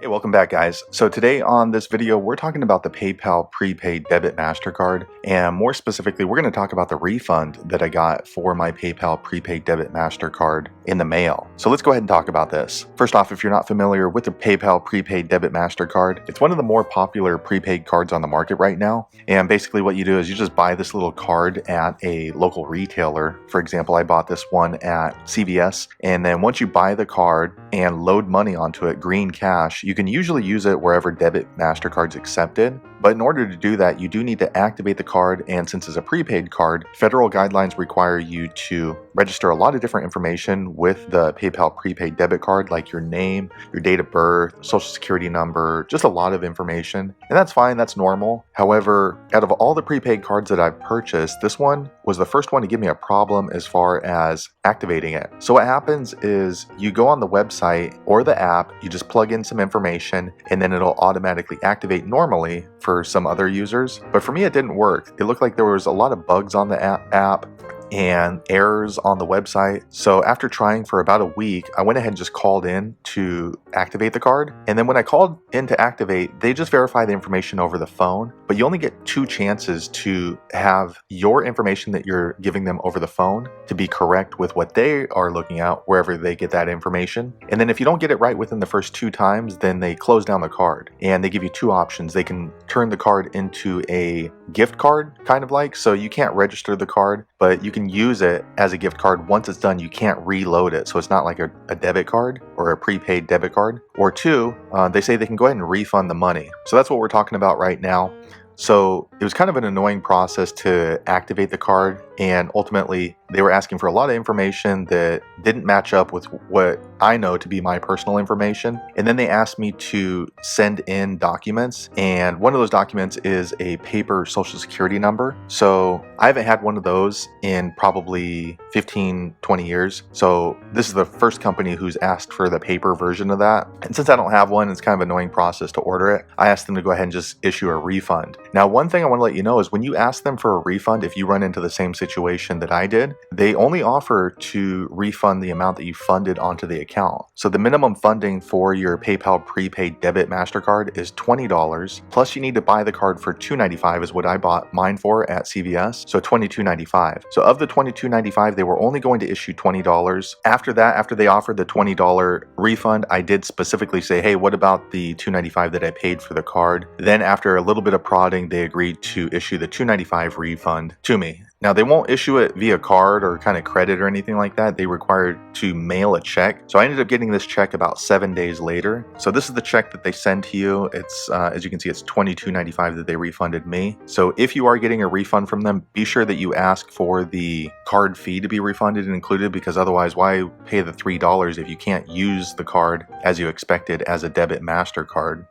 Hey, welcome back, guys. So today on this video, we're talking about the PayPal Prepaid Debit Mastercard, and more specifically, we're going to talk about the refund that I got for my PayPal Prepaid Debit Mastercard in the mail. So let's go ahead and talk about this. First off, if you're not familiar with the PayPal Prepaid Debit Mastercard, it's one of the more popular prepaid cards on the market right now. And basically what you do is you just buy this little card at a local retailer. For example, I bought this one at CVS, and then once you buy the card and load money onto it, green cash, you can usually use it wherever debit Mastercard's accepted. But in order to do that, you do need to activate the card, and since it's a prepaid card, federal guidelines require you to register a lot of different information with the PayPal prepaid debit card, like your name, your date of birth, social security number, just a lot of information. And that's fine, that's normal. However, out of all the prepaid cards that I've purchased, this one was the first one to give me a problem as far as activating it. So what happens is you go on the website or the app, you just plug in some information, and then it'll automatically activate normally for some other users. But for me, it didn't work. It looked like there was a lot of bugs on the app and errors on the website. So after trying for about a week, I went ahead and just called in to activate the card. And then when I called in to activate, they just verify the information over the phone, but you only get 2 chances to have your information that you're giving them over the phone to be correct with what they are looking at wherever they get that information. And then if you don't get it right within the first 2 times, then they close down the card, and they give you 2 options. They can turn the card into a gift card, kind of like, so you can't register the card, but you can use it as a gift card. Once it's done, you can't reload it, so it's not like a debit card or a prepaid debit card. Or 2, they say they can go ahead and refund the money. So that's what we're talking about right now. So it was kind of an annoying process to activate the card, and ultimately they were asking for a lot of information that didn't match up with what I know to be my personal information. And then they asked me to send in documents, and one of those documents is a paper social security number. So I haven't had one of those in probably 15-20 years. So this is the first company who's asked for the paper version of that. And since I don't have one, it's kind of an annoying process to order it. I asked them to go ahead and just issue a refund. Now, one thing I want to let you know is when you ask them for a refund, if you run into the same situation that I did, they only offer to refund the amount that you funded onto the account. So the minimum funding for your PayPal prepaid debit Mastercard is $20, plus you need to buy the card for $2.95 is what I bought mine for at CVS, so $22.95. So of the $22.95, they were only going to issue $20. After that, after they offered the $20 refund, I did specifically say, hey, what about the $2.95 that I paid for the card? Then after a little bit of prodding, they agreed to issue the $2.95 refund to me. Now, they won't issue it via card or kind of credit or anything like that. They require to mail a check. So I ended up getting this check about 7 days later. So this is the check that they send to you. It's, as you can see, it's $22.95 that they refunded me. So if you are getting a refund from them, be sure that you ask for the card fee to be refunded and included, because otherwise, why pay the $3 if you can't use the card as you expected as a debit Mastercard?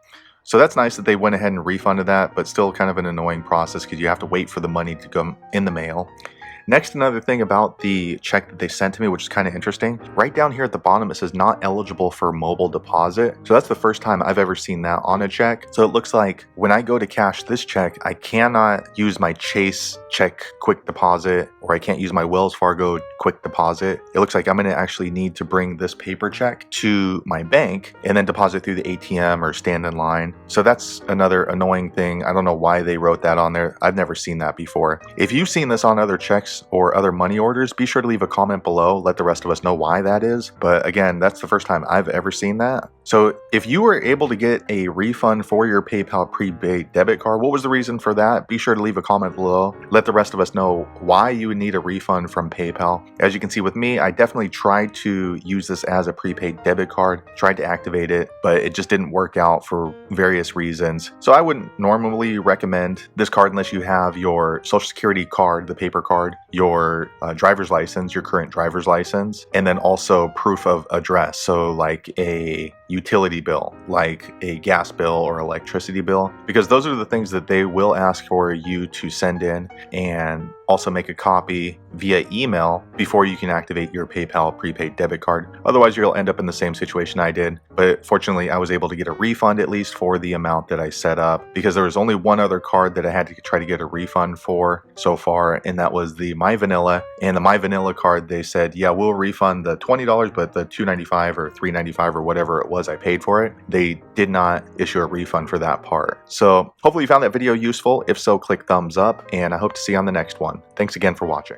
So that's nice that they went ahead and refunded that, but still kind of an annoying process because you have to wait for the money to come in the mail. Next, another thing about the check that they sent to me, which is kind of interesting, right down here at the bottom, it says not eligible for mobile deposit. So that's the first time I've ever seen that on a check. So it looks like when I go to cash this check, I cannot use my Chase check quick deposit, or I can't use my Wells Fargo quick deposit. It looks like I'm going to actually need to bring this paper check to my bank and then deposit through the ATM or stand in line. So that's another annoying thing. I don't know why they wrote that on there. I've never seen that before. If you've seen this on other checks or other money orders, be sure to leave a comment below. Let the rest of us know why that is. But again, that's the first time I've ever seen that. So if you were able to get a refund for your PayPal prepaid debit card, what was the reason for that? Be sure to leave a comment below. Let the rest of us know why you would need a refund from PayPal. As you can see with me, I definitely tried to use this as a prepaid debit card, tried to activate it, but it just didn't work out for various reasons. So I wouldn't normally recommend this card unless you have your social security card, the paper card, your driver's license, your current driver's license, and then also proof of address. So like a utility bill, like a gas bill or electricity bill, because those are the things that they will ask for you to send in. And also make a copy via email before you can activate your PayPal prepaid debit card. Otherwise, you'll end up in the same situation I did. But fortunately, I was able to get a refund at least for the amount that I set up, because there was only one other card that I had to try to get a refund for so far, and that was the My Vanilla. And the My Vanilla card, they said, yeah, we'll refund the $20, but the $2.95 or $3.95 or whatever it was I paid for it, they did not issue a refund for that part. So hopefully you found that video useful. If so, click thumbs up, and I hope to see you on the next one. Thanks again for watching.